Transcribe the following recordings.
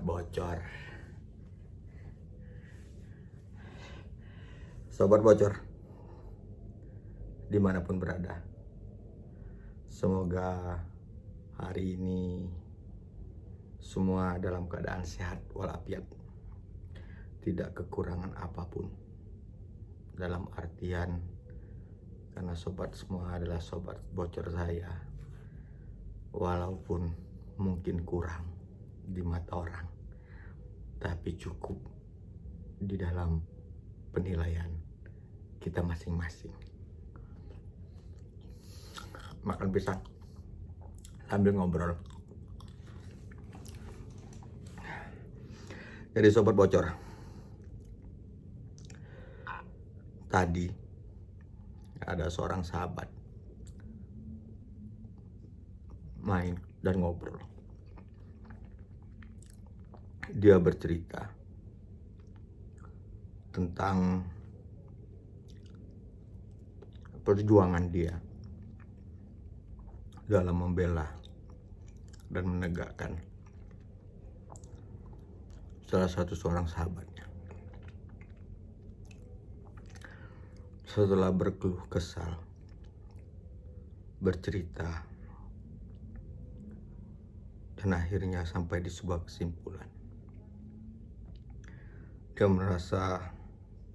Sobat Bocor. Sobat Bocor, dimanapun berada, semoga hari ini semua dalam keadaan sehat walafiat, tidak kekurangan apapun. Dalam artian, karena sobat semua adalah sobat bocor saya, walaupun mungkin kurang di mata orang, tapi cukup di dalam penilaian kita masing-masing. Makan pisang sambil ngobrol. Jadi sobat bocor, tadi ada seorang sahabat main dan ngobrol. Dia bercerita tentang perjuangan dia dalam membela dan menegakkan salah satu seorang sahabatnya. Setelah berkeluh kesal, bercerita, dan akhirnya sampai di sebuah kesimpulan. Dia merasa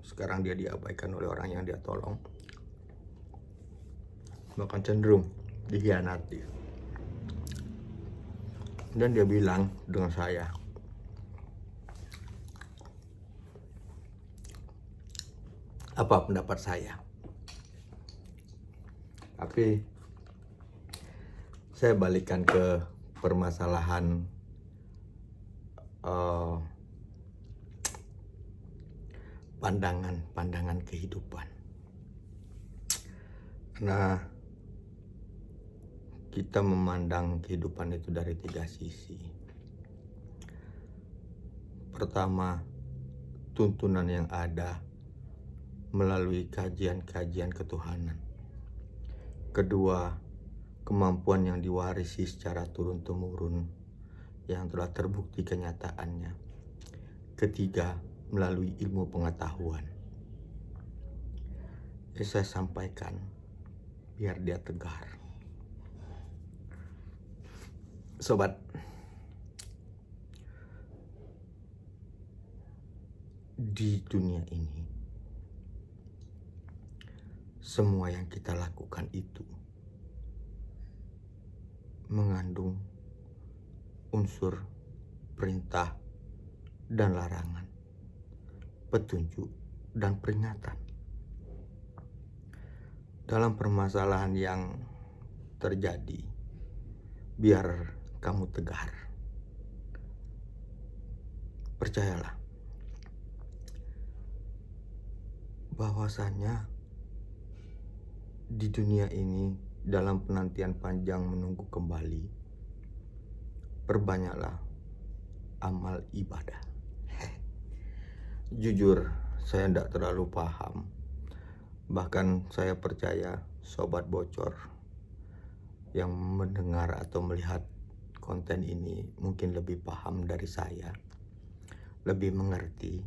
sekarang dia diabaikan oleh orang yang dia tolong, bahkan cenderung dikhianati. Dan dia bilang dengan saya, apa pendapat saya? Tapi saya balikan ke permasalahan pandangan kehidupan. Nah, kita memandang kehidupan itu dari 3 sisi. Pertama, tuntunan yang ada melalui kajian-kajian ketuhanan. Kedua, kemampuan yang diwarisi secara turun-temurun yang telah terbukti kenyataannya. Ketiga, melalui ilmu pengetahuan. Saya sampaikan biar dia tegar. Sobat, di dunia ini semua yang kita lakukan itu mengandung unsur perintah dan larangan, petunjuk dan peringatan. Dalam permasalahan yang terjadi, biar kamu tegar. Percayalah bahwasannya di dunia ini, dalam penantian panjang menunggu kembali, perbanyaklah amal ibadah. Jujur, saya tidak terlalu paham. Bahkan saya percaya sobat bocor yang mendengar atau melihat konten ini mungkin lebih paham dari saya, lebih mengerti.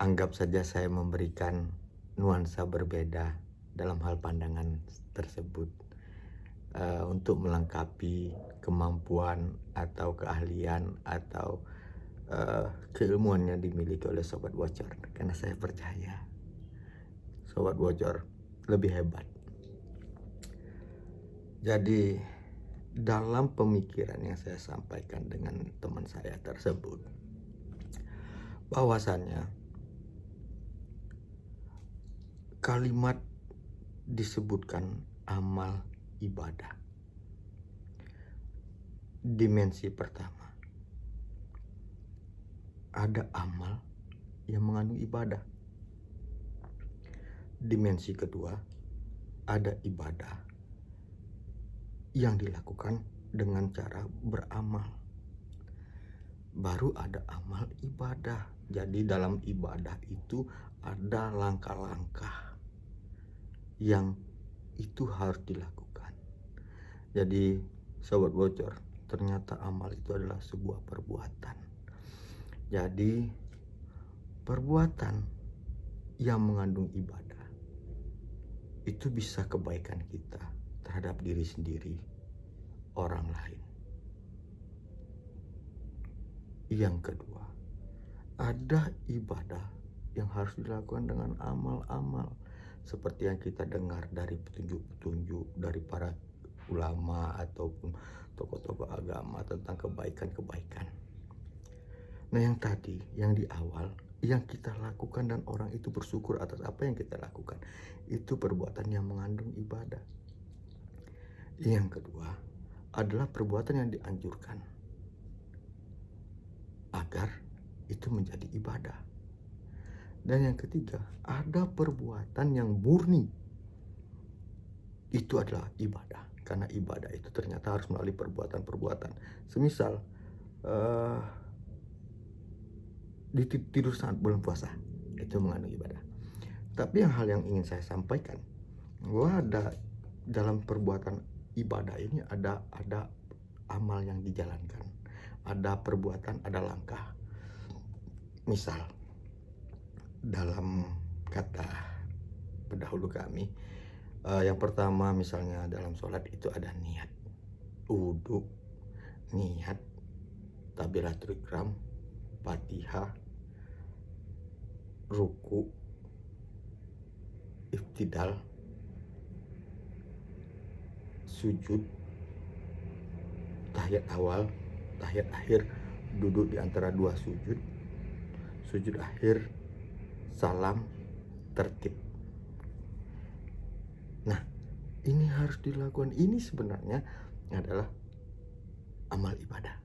Anggap saja saya memberikan nuansa berbeda dalam hal pandangan tersebut, untuk melengkapi kemampuan atau keahlian atau keilmuan yang dimiliki oleh sobat bocor. Karena saya percaya sobat bocor lebih hebat. Jadi dalam pemikiran yang saya sampaikan dengan teman saya tersebut, bahwasannya kalimat disebutkan amal ibadah. Dimensi pertama, ada amal yang mengandung ibadah. Dimensi kedua, ada ibadah yang dilakukan dengan cara beramal. Baru ada amal ibadah. Jadi dalam ibadah itu ada langkah-langkah yang itu harus dilakukan. Jadi sobat bocor, ternyata amal itu adalah sebuah perbuatan. Jadi perbuatan yang mengandung ibadah itu bisa kebaikan kita terhadap diri sendiri, orang lain. Yang kedua, ada ibadah yang harus dilakukan dengan amal-amal seperti yang kita dengar dari petunjuk-petunjuk dari para ulama ataupun tokoh-tokoh agama tentang kebaikan-kebaikan. Nah, yang tadi, yang di awal, yang kita lakukan dan orang itu bersyukur atas apa yang kita lakukan, itu perbuatan yang mengandung ibadah. Yang kedua adalah perbuatan yang dianjurkan agar itu menjadi ibadah. Dan yang ketiga, ada perbuatan yang murni. Itu adalah ibadah. Karena ibadah itu ternyata harus melalui perbuatan-perbuatan. Semisal tidur saat bulan puasa, itu mengandung ibadah. Tapi hal yang ingin saya sampaikan, bahwa ada dalam perbuatan ibadah ini ada amal yang dijalankan, ada perbuatan, ada langkah. Misal dalam kata pendahulu kami, yang pertama misalnya dalam sholat itu ada niat, wudhu, niat, takbiratul ihram, Fatihah, ruku, iftidal, sujud, tahiyat awal, tahiyat akhir, duduk di antara dua sujud, sujud akhir, salam, tertib. Nah, ini harus dilakukan. Ini sebenarnya adalah amal ibadah.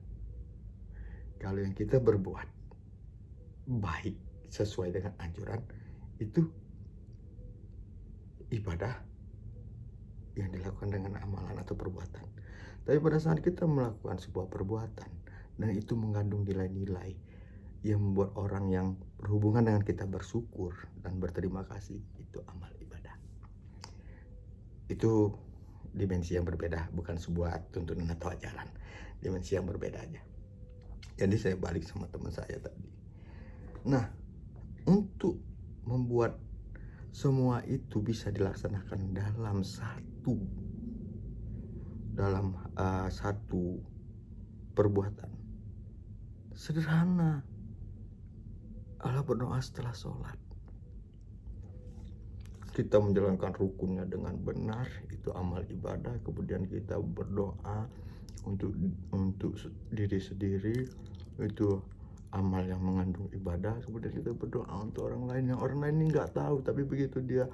Kalau yang kita berbuat baik sesuai dengan anjuran, itu ibadah yang dilakukan dengan amalan atau perbuatan. Tapi pada saat kita melakukan sebuah perbuatan dan itu mengandung nilai-nilai yang membuat orang yang berhubungan dengan kita bersyukur dan berterima kasih, itu amal ibadah. Itu dimensi yang berbeda, bukan sebuah tuntunan atau ajaran. Dimensi yang berbeda aja. Jadi saya balik sama teman saya tadi. Nah, untuk membuat semua itu bisa dilaksanakan dalam satu perbuatan sederhana, adalah berdoa setelah sholat. Kita menjalankan rukunnya dengan benar, itu amal ibadah. Kemudian kita berdoa untuk diri sendiri, itu amal yang mengandung ibadah. Kemudian kita berdoa untuk orang lain yang orang lain ini nggak tahu, tapi begitu dia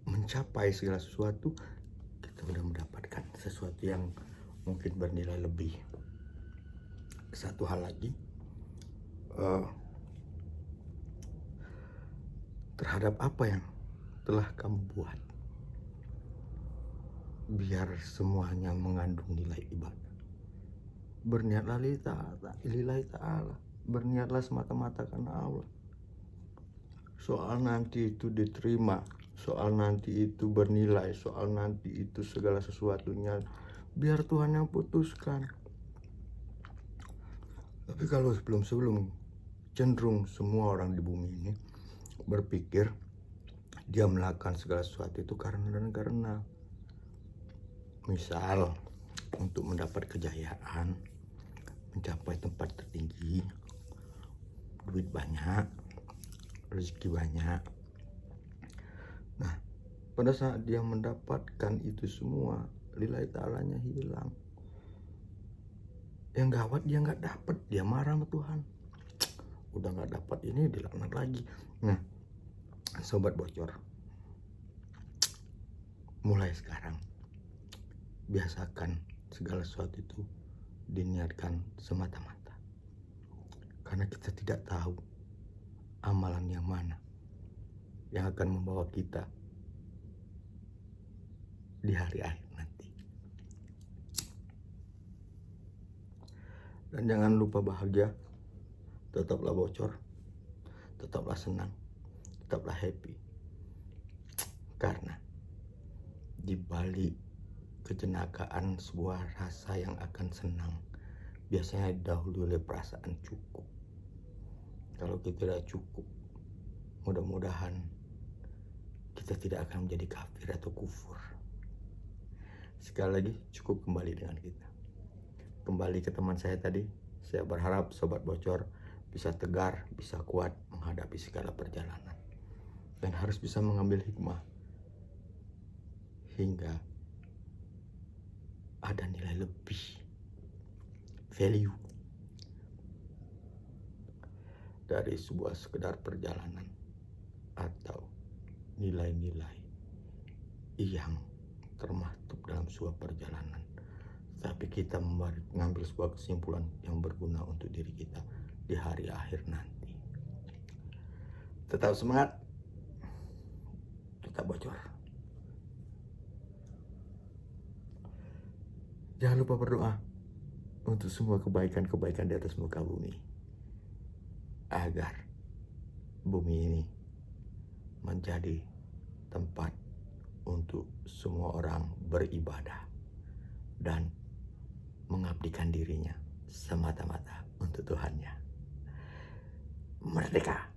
mencapai segala sesuatu, kita sudah mendapatkan sesuatu yang mungkin bernilai lebih. Satu hal lagi, terhadap apa yang telah kamu buat, biar semuanya mengandung nilai ibadah. Berniatlah lillahi ta'ala, berniatlah semata-mata karena Allah. Soal nanti itu diterima, soal nanti itu bernilai, soal nanti itu segala sesuatunya, biar Tuhan yang putuskan. Tapi kalau sebelum cenderung semua orang di bumi ini berpikir dia melakukan segala sesuatu itu karena misal untuk mendapat kejayaan, mencapai tempat tertinggi, duit banyak, rezeki banyak. Nah, pada saat dia mendapatkan itu semua, lillahi ta'alanya hilang. Yang gawat dia nggak dapat, dia marah sama Tuhan. Udah nggak dapat ini, dilaknat lagi. Nah, sobat bocor, mulai sekarang biasakan segala sesuatu itu diniatkan semata-mata, karena kita tidak tahu amalan yang mana yang akan membawa kita di hari akhir nanti. Dan jangan lupa bahagia, tetaplah bocor, tetaplah senang, tetaplah happy, karena di balik kejenakaan sebuah rasa yang akan senang, biasanya didahului oleh perasaan cukup. Kalau kita tidak cukup, mudah-mudahan kita tidak akan menjadi kafir atau kufur. Sekali lagi, cukup kembali dengan kita. Kembali ke teman saya tadi, saya berharap Sobat Bocor bisa tegar, bisa kuat menghadapi segala perjalanan. Dan harus bisa mengambil hikmah hingga ada nilai lebih, value dari sebuah sekedar perjalanan atau nilai-nilai yang termaktub dalam sebuah perjalanan. Tapi kita mengambil sebuah kesimpulan yang berguna untuk diri kita di hari akhir nanti. Tetap semangat, tetap bocor. Jangan lupa berdoa untuk semua kebaikan-kebaikan di atas muka bumi, agar bumi ini menjadi tempat untuk semua orang beribadah dan mengabdikan dirinya semata-mata untuk Tuhannya. Merdeka!